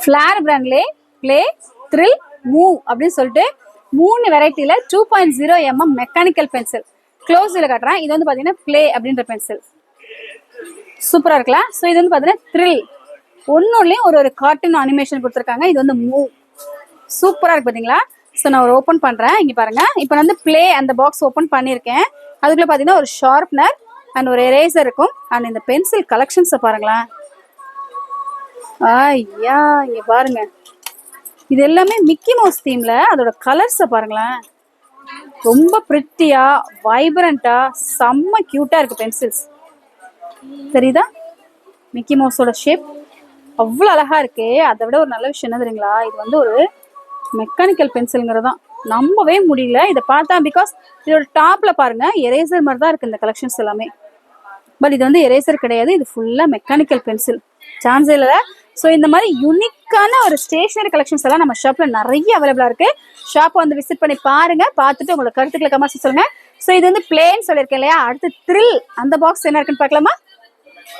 Flower பிராண்ட்லே play, thrill, move அப்படின்னு சொல்லிட்டு 3 வெரைட்டியில் 2.0 mm mechanical pencil. க்ளோஸில் காட்டுறேன். இது வந்து பார்த்தீங்கன்னா ப்ளே அப்படின்ற பென்சில் சூப்பராக இருக்கலாம். ஸோ இது வந்து பார்த்தீங்கன்னா த்ரில், ஒன்றுலேயும் ஒரு கார்ட்டூன் அனிமேஷன் கொடுத்துருக்காங்க. இது வந்து மூவ், சூப்பராக இருக்கு பார்த்தீங்களா. ஸோ நான் ஒரு ஓப்பன் பண்ணுறேன். இங்கே பாருங்கள். இப்போ நான் வந்து ப்ளே அந்த பாக்ஸ் ஓப்பன் பண்ணியிருக்கேன். அதுக்குள்ளே பார்த்தீங்கன்னா ஒரு ஷார்ப்னர் அண்ட் ஒரு எரேசர் இருக்கும். அண்ட் இந்த பென்சில் கலெக்ஷன்ஸை பாருங்களேன். ஐயா இங்கே பாருங்க, இது எல்லாமே மிக்கி மவுஸ் தீமில். அதோட கலர்ஸை பாருங்களேன், ரொம்ப பிரிட்டியா வைப்ரண்டா செம்ம க்யூட்டாக இருக்குது பென்சில்ஸ். தெரியுதா மிக்கி மவுஸோட ஷேப் அவ்வளோ அழகாக இருக்கு. அதை விட ஒரு நல்ல விஷயம் என்ன தெரியுங்களா, இது வந்து ஒரு மெக்கானிக்கல் பென்சிலுங்கிறது தான் நம்பவே முடியல இதை பார்த்தா. பிகாஸ் இதோட டாப்பில் பாருங்கள் எரேசர் மாதிரி தான் இருக்குது இந்த கலெக்ஷன்ஸ் எல்லாமே. பட் இது வந்து எரேசர் கிடையாது, இது ஃபுல்லாக மெக்கானிக்கல் பென்சில், சான்ஸே இல்லை. ஸோ இந்த மாதிரி யூனிக்கான ஒரு ஸ்டேஷனரி கலெக்ஷன்ஸ் எல்லாம் நம்ம ஷாப்பில் நிறைய அவைலபிளாக இருக்குது. ஷாப்பை வந்து விசிட் பண்ணி பாருங்கள். பார்த்துட்டு உங்களுக்கு கருத்துக்களை கமெண்ட்ஸ் சொல்லுங்கள். ஸோ இது வந்து பிளேன்னு சொல்லியிருக்கேன் இல்லையா. அடுத்து த்ரில் அந்த பாக்ஸ் என்ன இருக்குன்னு பார்க்கலாமா.